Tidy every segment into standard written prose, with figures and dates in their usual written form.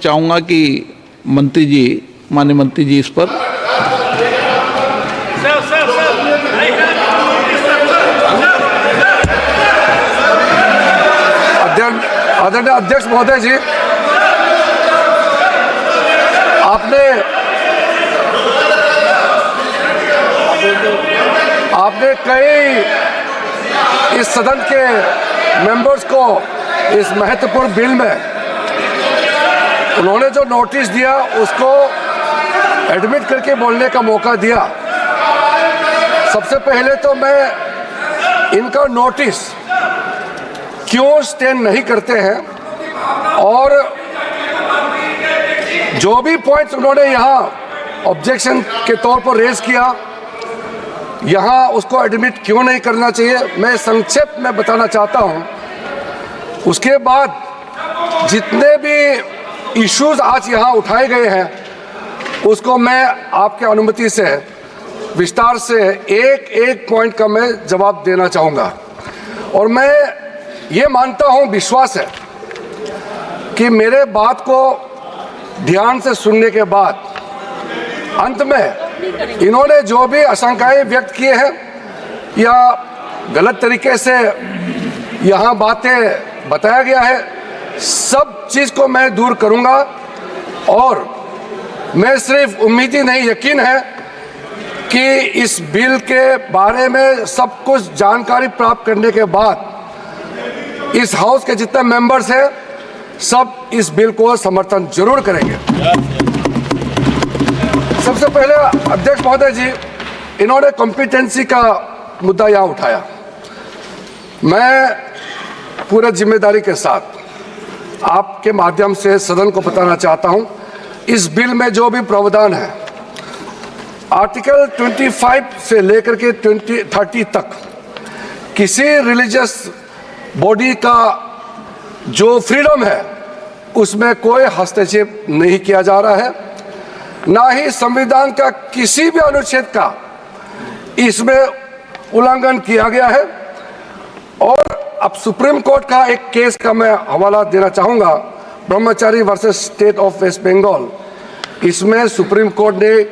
चाहूँगा कि मंत्री जी, माननीय मंत्री जी इस पर आदरणीय अध्यक्ष महोदय जी, आपने कई इस सदन के मेंबर्स को इस महत्वपूर्ण बिल में उन्होंने जो नोटिस दिया उसको एडमिट करके बोलने का मौका दिया। सबसे पहले तो मैं इनका नोटिस क्यों स्टैंड नहीं करते हैं और जो भी पॉइंट्स उन्होंने यहाँ ऑब्जेक्शन के तौर पर रेज किया, यहाँ उसको एडमिट क्यों नहीं करना चाहिए, मैं संक्षेप में बताना चाहता हूँ। उसके बाद जितने भी इश्यूज आज यहाँ उठाए गए हैं उसको मैं आपके अनुमति से विस्तार से एक एक पॉइंट का मैं जवाब देना चाहूँगा। और मैं ये मानता हूँ, विश्वास है कि मेरे बात को ध्यान से सुनने के बाद अंत में इन्होंने जो भी आशंकाएं व्यक्त किए हैं या गलत तरीके से यहाँ बातें बताया गया है, सब चीज़ को मैं दूर करूँगा। और मैं सिर्फ उम्मीद ही नहीं, यकीन है कि इस बिल के बारे में सब कुछ जानकारी प्राप्त करने के बाद इस हाउस के जितने मेंबर्स हैं सब इस बिल को समर्थन जरूर करेंगे। सबसे पहले अध्यक्ष महोदय जी, इन्होंने कॉम्पिटेंसी का मुद्दा यहाँ उठाया। मैं पूरे जिम्मेदारी के साथ आपके माध्यम से सदन को बताना चाहता हूं, इस बिल में जो भी प्रावधान है आर्टिकल 25 से लेकर के 30 तक किसी रिलीजियस बॉडी का जो फ्रीडम है उसमें कोई हस्तक्षेप नहीं किया जा रहा है, ना ही संविधान का किसी भी अनुच्छेद का इसमें उल्लंघन किया गया है। और अब सुप्रीम कोर्ट का एक केस का मैं हवाला देना चाहूँगा, Brahmachari versus state of West Bengal. इसमें सुप्रीम कोर्ट ने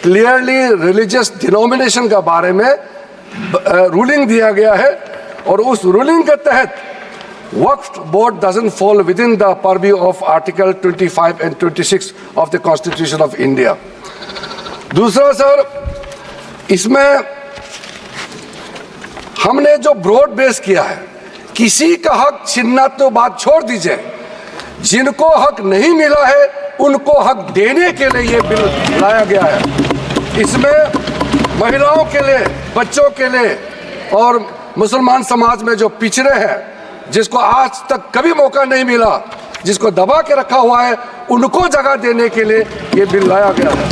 क्लियरली रिलीजियस डिनोमिनेशन के बारे में रूलिंग दिया गया है और उस रूलिंग के तहत Waqf board doesn't fall within the purview of article 25 and 26 of the constitution of India. दूसरा सर, इसमें हमने जो ब्रॉड बेस किया है, किसी का हक छीनना तो बात छोड़ दीजिए, जिनको हक नहीं मिला है उनको हक देने के लिए ये बिल लाया गया है। इसमें महिलाओं के लिए, बच्चों के लिए और मुसलमान समाज में जो पिछड़े हैं, जिसको आज तक कभी मौका नहीं मिला, जिसको दबा के रखा हुआ है, उनको जगह देने के लिए ये बिल लाया गया है।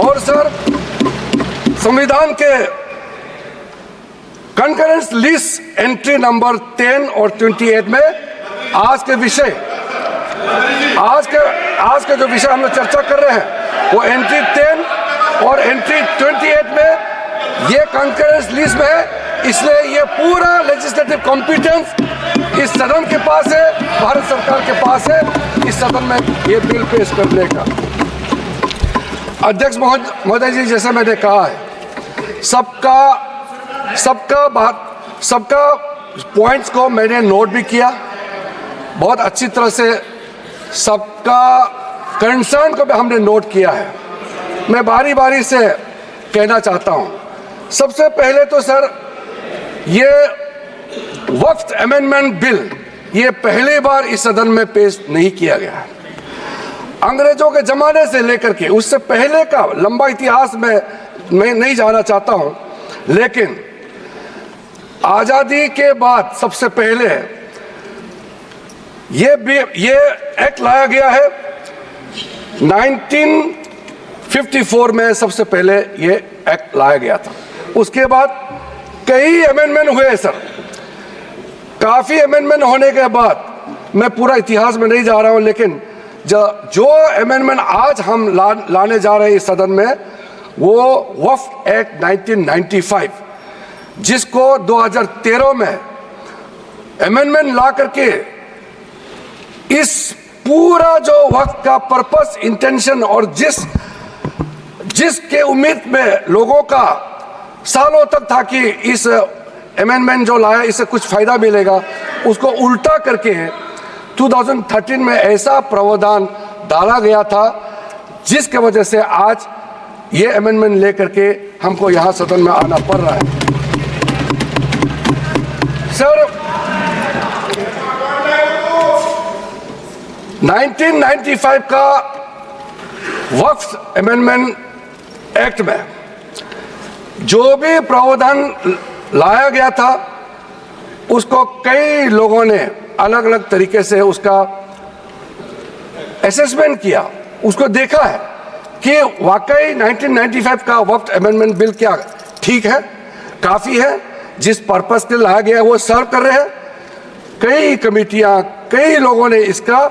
और सर, संविधान के कंकरेंस लिस्ट एंट्री नंबर 10 और 28 में आज के जो विषय हम लोग चर्चा कर रहे हैं वो एंट्री 10 और एंट्री 28 में ये कंकरेंस लिस्ट में है। इसलिए ये पूरा लेजिस्लेटिव कॉम्पिटेंस इस सदन के पास है, भारत सरकार के पास है, इस सदन में ये बिल पेश करने का। अध्यक्ष महोदय जी, जैसे मैंने कहा है, सबका पॉइंट्स को मैंने नोट भी किया, बहुत अच्छी तरह से सबका कंसर्न को भी हमने नोट किया है। मैं बारी बारी से कहना चाहता हूं। सबसे पहले तो सर, ये वक्फ अमेंडमेंट बिल ये पहली बार इस सदन में पेश नहीं किया गया है। अंग्रेजों के जमाने से लेकर के उससे पहले का लंबा इतिहास में मैं नहीं जाना चाहता हूं, लेकिन आजादी के बाद सबसे पहले ये एक्ट लाया गया है। 1954 में सबसे पहले ये एक्ट लाया गया था। उसके बाद कई अमेंडमेंट हुए सर। काफी अमेंडमेंट होने के बाद, मैं पूरा इतिहास में नहीं जा रहा हूं, लेकिन जो अमेंडमेंट आज हम लाने जा रहे हैं इस सदन में, वो वक्फ एक्ट 1995, जिसको 2013 में अमेंडमेंट ला करके इस पूरा जो वक्त का पर्पस, इंटेंशन और जिसके उम्मीद में लोगों का सालों तक था कि इस अमेंडमेंट जो लाया इससे कुछ फायदा मिलेगा, उसको उल्टा करके 2013 में ऐसा प्रावधान डाला गया था जिसके वजह से आज ये अमेंडमेंट लेकर के हमको यहां सदन में आना पड़ रहा है। सर, 1995 का वक्फ अमेंडमेंट एक्ट में जो भी प्रावधान लाया गया था उसको कई लोगों ने अलग अलग तरीके से उसका असेसमेंट किया, उसको देखा है कि वाकई 1995 का वक्फ अमेंडमेंट बिल क्या ठीक है, काफ़ी है, जिस पर्पस के लाया गया है वो सर्व कर रहे हैं। कई कमेटियां, कई लोगों ने इसका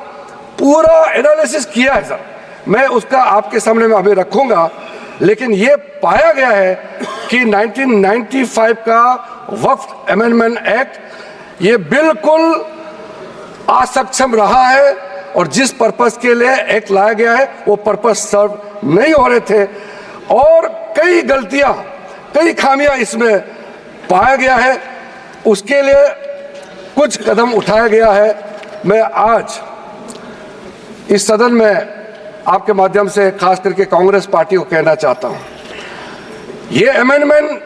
पूरा एनालिसिस किया है सर, मैं उसका आपके सामने में अभी रखूंगा। लेकिन ये पाया गया है कि 1995 का वक्फ अमेंडमेंट एक्ट ये बिल्कुल असक्षम रहा है और जिस पर्पस के लिए एक्ट लाया गया है वो पर्पस सर्व नहीं हो रहे थे और कई गलतियां, कई खामियां इसमें पाया गया है। उसके लिए कुछ कदम उठाया गया है। मैं आज इस सदन में आपके माध्यम से खास करके कांग्रेस पार्टी को कहना चाहता हूं, ये अमेंडमेंट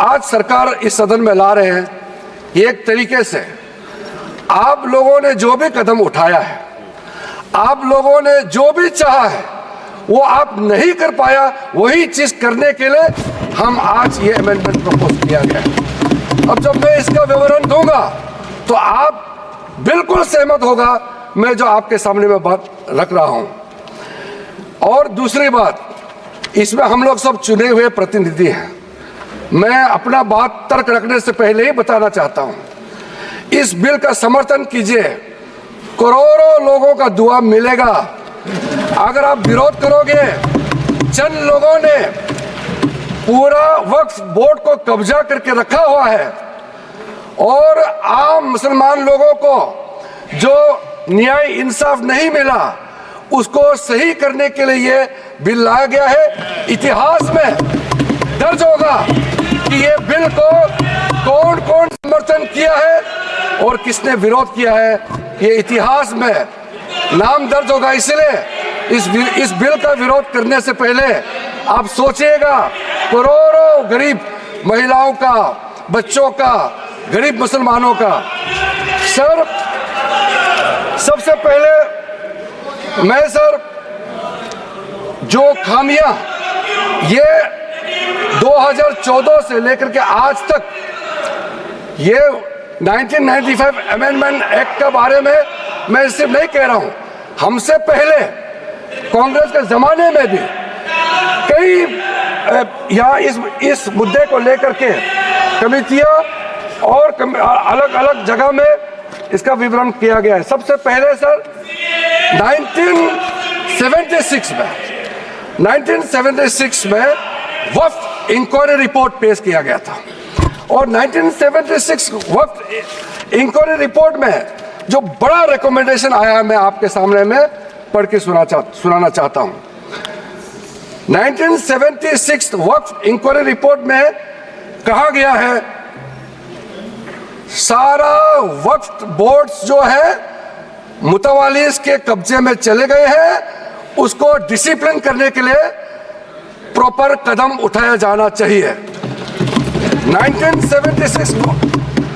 आज सरकार इस सदन में ला रहे हैं, ये एक तरीके से आप लोगों ने जो भी कदम उठाया है, आप लोगों ने जो भी चाहा है वो आप नहीं कर पाया, वही चीज करने के लिए हम आज ये अमेंडमेंट प्रपोज किया गया है। अब जब मैं इसका विवरण दूंगा तो आप बिल्कुल सहमत होगा मैं जो आपके सामने में बात रख रहा हूं। और दूसरी बात, इसमें हम लोग सब चुने हुए प्रतिनिधि हैं। मैं अपना बात तर्क रखने से पहले ही बताना चाहता हूं, इस बिल का समर्थन कीजिए, करोड़ों लोगों का दुआ मिलेगा। अगर आप विरोध करोगे, चंद लोगों ने पूरा वक्फ बोर्ड को कब्जा करके रखा हुआ है और आम मुसलमान लोगों को जो न्याय इंसाफ नहीं मिला उसको सही करने के लिए ये बिल लाया गया है। इतिहास में दर्ज होगा कि ये बिल को कौन कौन समर्थन किया है और किसने विरोध किया है, ये इतिहास में नाम दर्ज होगा। इसलिए इस बिल का विरोध करने से पहले आप सोचिएगा, करोड़ों गरीब महिलाओं का, बच्चों का, गरीब मुसलमानों का। सर, सबसे पहले मैं सर जो खामियां ये 2014 से लेकर के आज तक ये 1995 अमेंडमेंट एक्ट के बारे में मैं सिर्फ नहीं कह रहा हूं, हमसे पहले कांग्रेस के जमाने में भी कई यहाँ इस मुद्दे को लेकर के कमेटियां और अलग अलग जगह में इसका विवरण किया गया है। सबसे पहले सर 1976 में वक्फ इंक्वायरी रिपोर्ट पेश किया गया था और 1976 वक्फ इंक्वायरी रिपोर्ट में जो बड़ा रिकमेंडेशन आया है मैं आपके सामने में पढ़ के सुनाना चाहता हूं। 1976 वक्फ इंक्वायरी रिपोर्ट में कहा गया है, सारा वक्फ बोर्ड्स जो है मुतवालिस के कब्जे में चले गए हैं, उसको डिसिप्लिन करने के लिए प्रॉपर कदम उठाया जाना चाहिए। 1976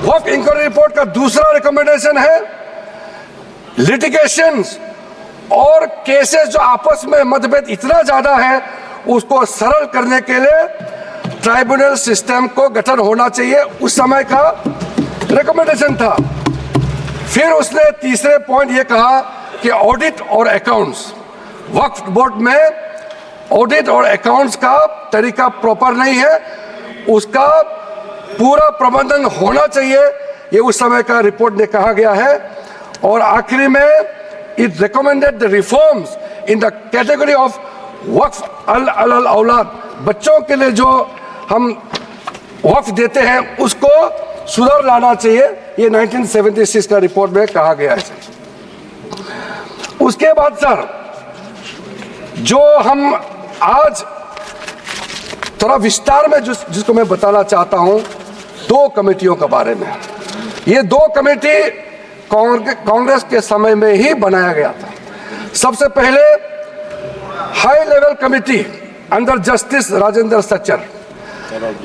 वक्फ इंक्वायरी रिपोर्ट का दूसरा रिकमेंडेशन है, लिटिगेशंस और केसेस जो आपस में मतभेद इतना ज्यादा है उसको सरल करने के लिए ट्राइब्यूनल सिस्टम को गठन होना चाहिए, उस समय का रिकमेंडेशन था। फिर उसने तीसरे पॉइंट ये कहा कि ऑडिट और अकाउंट्स, वक्फ बोर्ड में ऑडिट और अकाउंट्स का तरीका प्रॉपर नहीं है, उसका पूरा प्रबंधन होना चाहिए, ये उस समय का रिपोर्ट ने कहा गया है। और आखिरी में it recommended the reforms in the category of Waqf al Aulad, बच्चों के लिए जो हम वक्फ देते हैं उसको सुधार लाना चाहिए, ये 1976 का रिपोर्ट में कहा गया है। उसके बाद सर, जो हम आज थोड़ा विस्तार में जिसको मैं बताना चाहता हूं, दो कमेटियों के बारे में। ये दो कमेटी कांग्रेस के समय में ही बनाया गया था। सबसे पहले high level committee under justice Rajendra Sachar,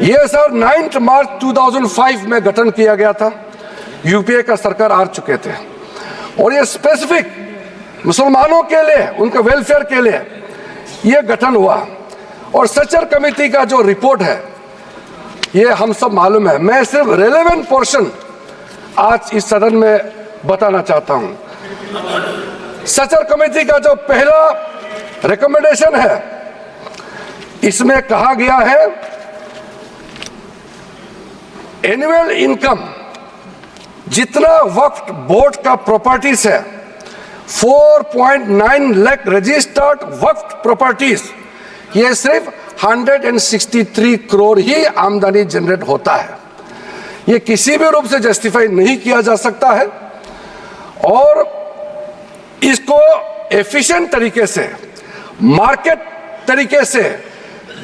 ये सर 9 मार्च 2005 में गठन किया गया था। यूपीए का सरकार आ चुके थे और ये स्पेसिफिक मुसलमानों के लिए, उनके वेलफेयर के लिए ये गठन हुआ। और सच्चर कमेटी का जो रिपोर्ट है ये हम सब मालूम है। मैं सिर्फ रेलेवेंट पोर्शन आज इस सदन में बताना चाहता हूं। सच्चर कमेटी का जो पहला रिकमेंडेशन है, इसमें कहा गया है एनुअल इनकम जितना वक्फ बोर्ड का प्रॉपर्टीज है, 4.9 लाख रजिस्टर्ड वक्फ प्रॉपर्टीज, ये सिर्फ 163 करोड़ ही आमदनी जनरेट होता है। ये किसी भी रूप से जस्टिफाई नहीं किया जा सकता है और इसको एफिशिएंट तरीके से, मार्केट तरीके से,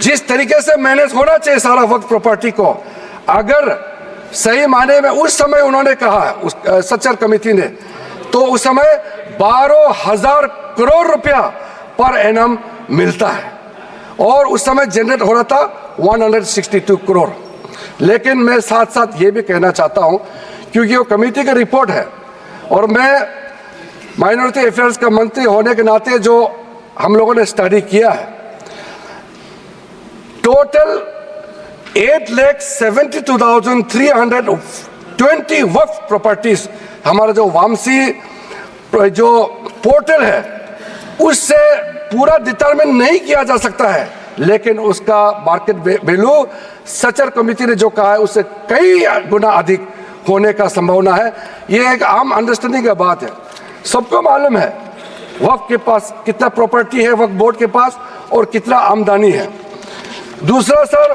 जिस तरीके से मैनेज होना चाहिए सारा वक्फ प्रॉपर्टी को, अगर सही माने में उस समय उन्होंने कहा, उस सच्चर कमेटी ने, तो उस समय 12,000 करोड़ रुपया पर एनम मिलता है और उस समय जनरेट हो रहा था 162 करोड़। लेकिन मैं साथ साथ ये भी कहना चाहता हूं, क्योंकि वो कमेटी की रिपोर्ट है और मैं माइनॉरिटी अफेयर्स का मंत्री होने के नाते जो हम लोगों ने स्टडी किया है, टोटल 8,72,320 वक्फ प्रॉपर्टीज हमारा जो वामसी जो पोर्टल है उससे पूरा डिटरमिन नहीं किया जा सकता है, लेकिन उसका मार्केट वैल्यू सच्चर कमेटी ने जो कहा है उससे कई गुना अधिक होने का संभावना है। ये एक आम अंडरस्टैंडिंग की बात है, सबको मालूम है वक्फ के पास कितना प्रॉपर्टी है, वक्फ बोर्ड के पास, और कितना आमदनी है। दूसरा सर,